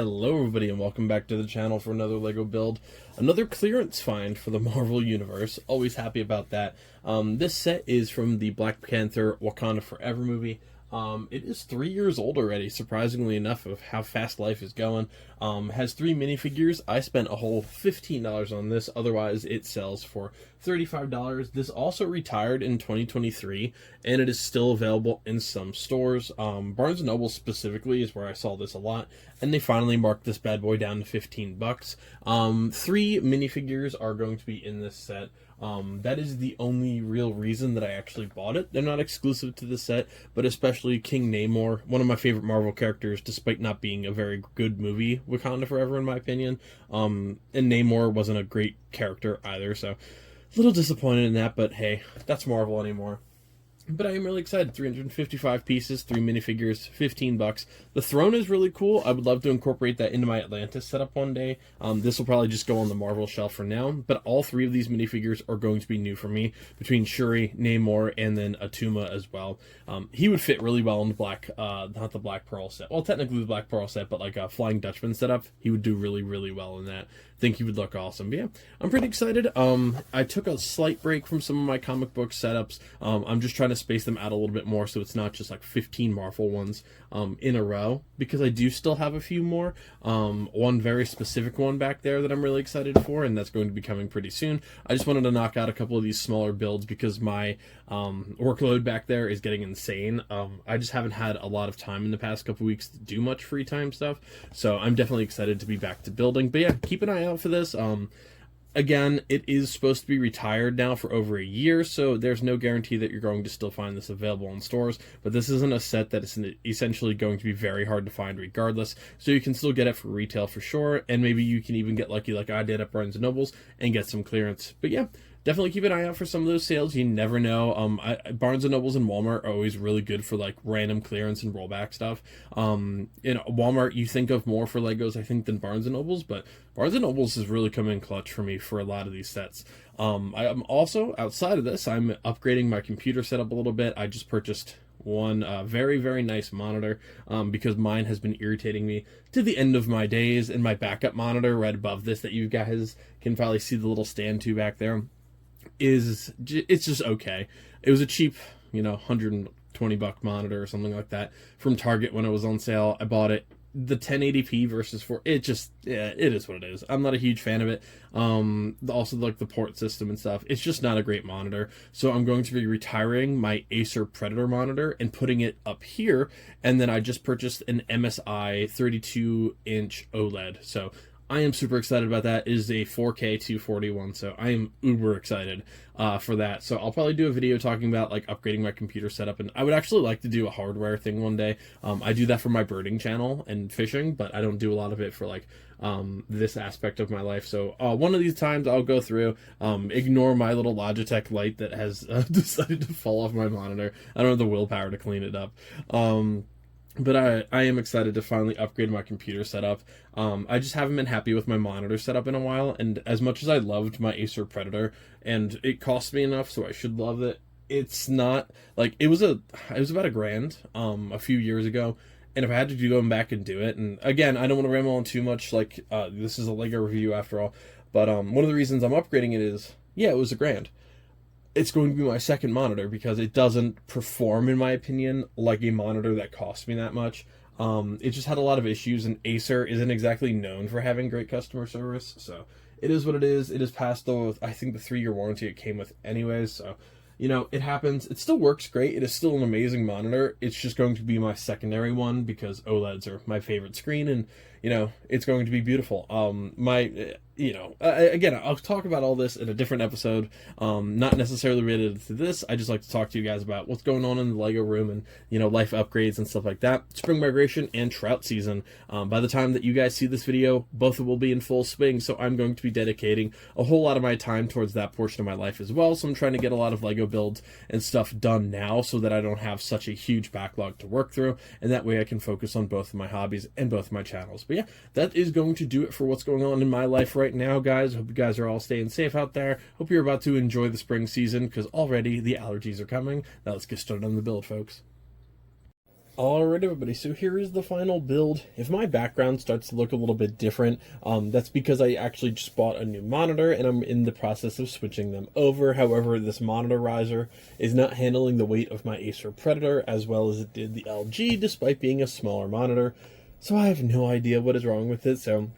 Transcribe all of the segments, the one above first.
Hello everybody and welcome back to the channel for another LEGO build. Another clearance find for the Marvel Universe. Always happy about that. This set is from the Black Panther Wakanda Forever movie. It is 3 years old already, surprisingly enough, of how fast life is going. Has 3 minifigures. I spent a whole $15 on this, otherwise it sells for $35. This also retired in 2023, and it is still available in some stores. Barnes & Noble specifically is where I saw this a lot, and they finally marked this bad boy down to 15 bucks. 3 minifigures are going to be in this set. That is the only real reason that I actually bought it. They're not exclusive to the set, but especially King Namor, one of my favorite Marvel characters, despite not being a very good movie, Wakanda Forever, in my opinion. And Namor wasn't a great character either, so a little disappointed in that, but hey, that's Marvel anymore. But I am really excited. 355 pieces, 3 minifigures, 15 bucks. The throne is really cool. I would love to incorporate that into my Atlantis setup one day. This will probably just go on the Marvel shelf for now, but all 3 of these minifigures are going to be new for me, between Shuri, Namor, and then Atuma as well. He would fit really well in the Black, not the Black Pearl set. Well, technically the Black Pearl set, but like a Flying Dutchman setup, he would do really, really well in that. I think he would look awesome. But yeah, I'm pretty excited. I took a slight break from some of my comic book setups. I'm just trying to space them out a little bit more so it's not just like 15 Marvel ones in a row, because I do still have a few more. One very specific one back there that I'm really excited for, and that's going to be coming pretty soon. I just wanted to knock out a couple of these smaller builds because my workload back there is getting insane. I just haven't had a lot of time in the past couple weeks to do much free time stuff, so I'm definitely excited to be back to building. But yeah, keep an eye out for this. Again, it is supposed to be retired now for over a year, so there's no guarantee that you're going to still find this available in stores, but this isn't a set that is essentially going to be very hard to find regardless, so you can still get it for retail for sure, and maybe you can even get lucky like I did at Barnes & Noble's and get some clearance. But yeah, definitely keep an eye out for some of those sales. You never know. Barnes & Noble's and Walmart are always really good for like random clearance and rollback stuff. In Walmart, you think of more for Legos, I think, than Barnes & Noble's, but Barnes & Noble's has really come in clutch for me for a lot of these sets. I'm also, outside of this, I'm upgrading my computer setup a little bit. I just purchased one very, very nice monitor because mine has been irritating me to the end of my days, and my backup monitor right above this that you guys can probably see the little stand to back there, it's just okay. It was a cheap, $120 monitor or something like that from Target when it was on sale. I bought it. The 1080p versus it is what it is. I'm not a huge fan of it. Also, like the port system and stuff, it's just not a great monitor. So I'm going to be retiring my Acer Predator monitor and putting it up here. And then I just purchased an MSI 32-inch OLED. So I am super excited about that. It is a 4K 241, so I am uber excited for that. So I'll probably do a video talking about like upgrading my computer setup, and I would actually like to do a hardware thing one day. I do that for my birding channel and fishing, but I don't do a lot of it for like this aspect of my life. So one of these times I'll go through, ignore my little Logitech light that has decided to fall off my monitor. I don't have the willpower to clean it up. But I am excited to finally upgrade my computer setup. I just haven't been happy with my monitor setup in a while, and as much as I loved my Acer Predator, and it cost me enough, so I should love it, it's not, like, it was about $1,000 a few years ago, and if I had to go back and do it, and again, I don't want to ramble on too much, like, this is a LEGO review after all, but one of the reasons I'm upgrading it is, yeah, it was $1,000. It's going to be my second monitor because it doesn't perform, in my opinion, like a monitor that cost me that much. It just had a lot of issues, and Acer isn't exactly known for having great customer service, so it is what it is. It is past I think the 3-year warranty it came with anyways, so it happens. It still works great. It is still an amazing monitor. It's just going to be my secondary one because OLEDs are my favorite screen, and it's going to be beautiful. Again, I'll talk about all this in a different episode, not necessarily related to this. I just like to talk to you guys about what's going on in the LEGO room and, life upgrades and stuff like that. Spring migration and trout season. By the time that you guys see this video, both will be in full swing, so I'm going to be dedicating a whole lot of my time towards that portion of my life as well. So I'm trying to get a lot of LEGO builds and stuff done now so that I don't have such a huge backlog to work through, and that way I can focus on both of my hobbies and both of my channels. But yeah, that is going to do it for what's going on in my life right now, guys. Hope you guys are all staying safe out there. Hope you're about to enjoy the spring season, because already the allergies are coming. Now let's get started on the build, folks. Alright everybody, so here is the final build. If my background starts to look a little bit different, that's because I actually just bought a new monitor and I'm in the process of switching them over. However, this monitor riser is not handling the weight of my Acer Predator as well as it did the LG, despite being a smaller monitor. So I have no idea what is wrong with it, so,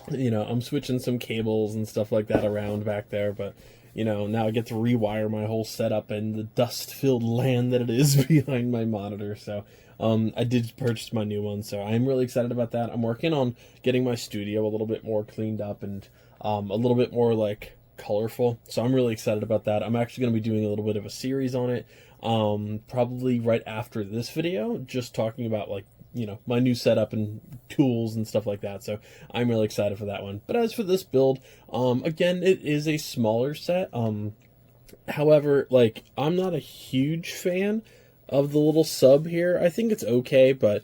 I'm switching some cables and stuff like that around back there, but now I get to rewire my whole setup and the dust-filled land that it is behind my monitor. So I did purchase my new one, so I'm really excited about that. I'm working on getting my studio a little bit more cleaned up and a little bit more like colorful. So I'm really excited about that. I'm actually going to be doing a little bit of a series on it, probably right after this video, just talking about like my new setup and tools and stuff like that. So I'm really excited for that one. But as for this build, again, it is a smaller set. However, like, I'm not a huge fan of the little sub here. I think it's okay, but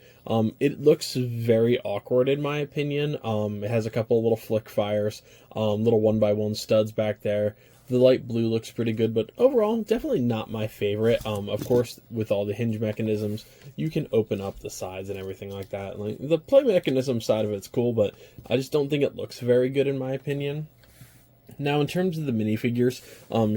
it looks very awkward in my opinion. It has a couple of little flick fires, little 1x1 studs back there. The light blue looks pretty good, but overall, definitely not my favorite. Of course, with all the hinge mechanisms, you can open up the sides and everything like that. Like, the play mechanism side of it's cool, but I just don't think it looks very good in my opinion. Now, in terms of the minifigures,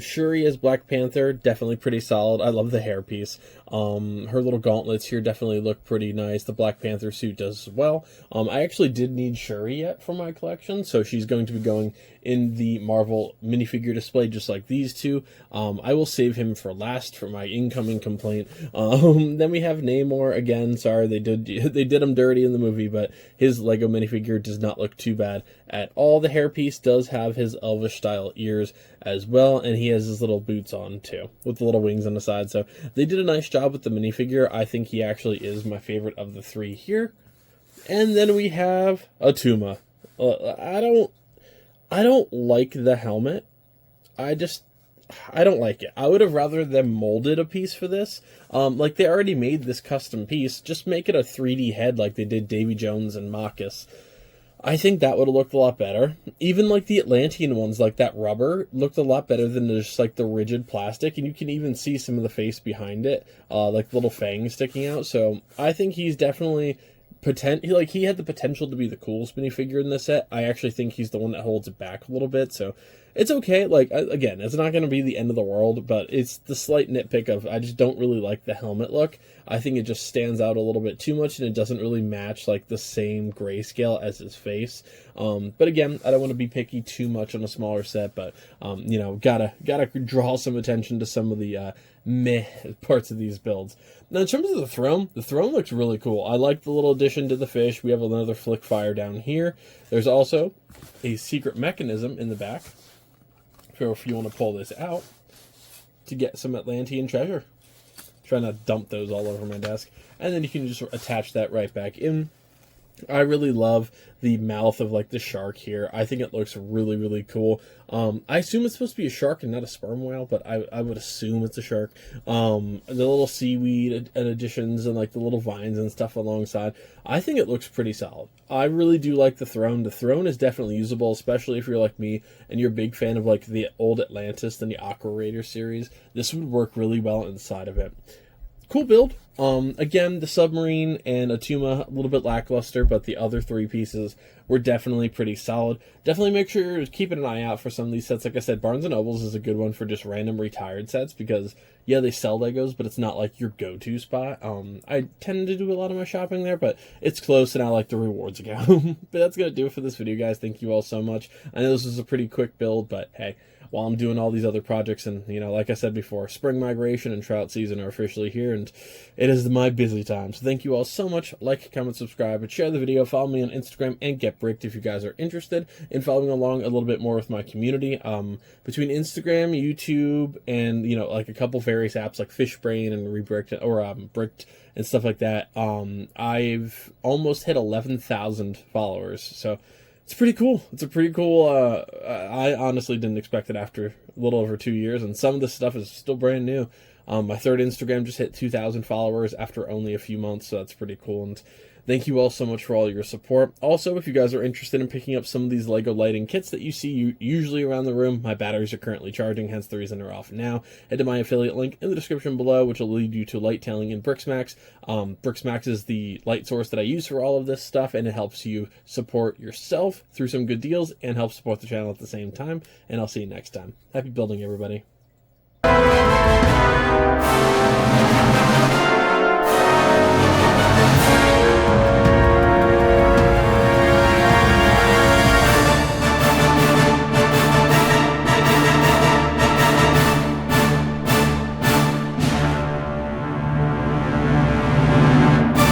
Shuri as Black Panther, definitely pretty solid. I love the hairpiece. Her little gauntlets here definitely look pretty nice. The Black Panther suit does as well. I actually did need Shuri yet for my collection, so she's going to be going in the Marvel minifigure display just like these two. I will save him for last for my incoming complaint. Then we have Namor again. Sorry, they did him dirty in the movie, but his Lego minifigure does not look too bad at all. The hairpiece does have his Elvish style ears as well, and he has his little boots on too with the little wings on the side. So they did a nice job with the minifigure. I think he actually is my favorite of the three here. And then we have Atuma. I don't like the helmet. I don't like it. I would have rather them molded a piece for this. Like, they already made this custom piece. Just make it a 3D head like they did Davy Jones and Marcus. I think that would have looked a lot better. Even, like, the Atlantean ones, like that rubber, looked a lot better than just, like, the rigid plastic. And you can even see some of the face behind it, like little fangs sticking out. So I think he's definitely... he had the potential to be the coolest minifigure in this set. I actually think he's the one that holds it back a little bit, so it's okay. Like, again, it's not going to be the end of the world, but it's the slight nitpick of I just don't really like the helmet look. I think it just stands out a little bit too much, and it doesn't really match, like, the same grayscale as his face. But again, I don't want to be picky too much on a smaller set, but, gotta draw some attention to some of the meh parts of these builds. Now, in terms of the throne looks really cool. I like the little addition to the fish. We have another flick fire down here. There's also a secret mechanism in the back, so if you want to pull this out to get some Atlantean treasure. Try not to dump those all over my desk. And then you can just attach that right back in. I really love the mouth of, like, the shark here. I think it looks really, really cool. I assume it's supposed to be a shark and not a sperm whale, but I would assume it's a shark. The little seaweed additions and, like, the little vines and stuff alongside. I think it looks pretty solid. I really do like the throne. The throne is definitely usable, especially if you're like me and you're a big fan of, like, the old Atlantis and the Aqua Raider series. This would work really well inside of it. Cool build. Again, the submarine and Atuma, a little bit lackluster, but the other three pieces were definitely pretty solid. Definitely make sure you're keeping an eye out for some of these sets. Like I said, Barnes & Nobles is a good one for just random retired sets because, yeah, they sell Legos, but it's not like your go-to spot. I tend to do a lot of my shopping there, but it's close and I like the rewards account. But that's going to do it for this video, guys. Thank you all so much. I know this was a pretty quick build, but hey, while I'm doing all these other projects and, like I said before, spring migration and trout season are officially here and it is my busy time. So thank you all so much. Like, comment, subscribe, and share the video. Follow me on Instagram and Get Bricked if you guys are interested in following along a little bit more with my community. Between Instagram, YouTube, and, like a couple various apps like Fishbrain and Rebricked or Bricked and stuff like that, I've almost hit 11,000 followers. So it's pretty cool. It's a pretty cool, I honestly didn't expect it after a little over 2 years, and some of this stuff is still brand new. My third Instagram just hit 2,000 followers after only a few months, so that's pretty cool. And thank you all so much for all your support. Also, if you guys are interested in picking up some of these LEGO lighting kits that you see usually around the room, my batteries are currently charging, hence the reason they're off now. Head to my affiliate link in the description below, which will lead you to Lighttailing and Brixmax. Brixmax is the light source that I use for all of this stuff, and it helps you support yourself through some good deals and help support the channel at the same time. And I'll see you next time. Happy building, everybody.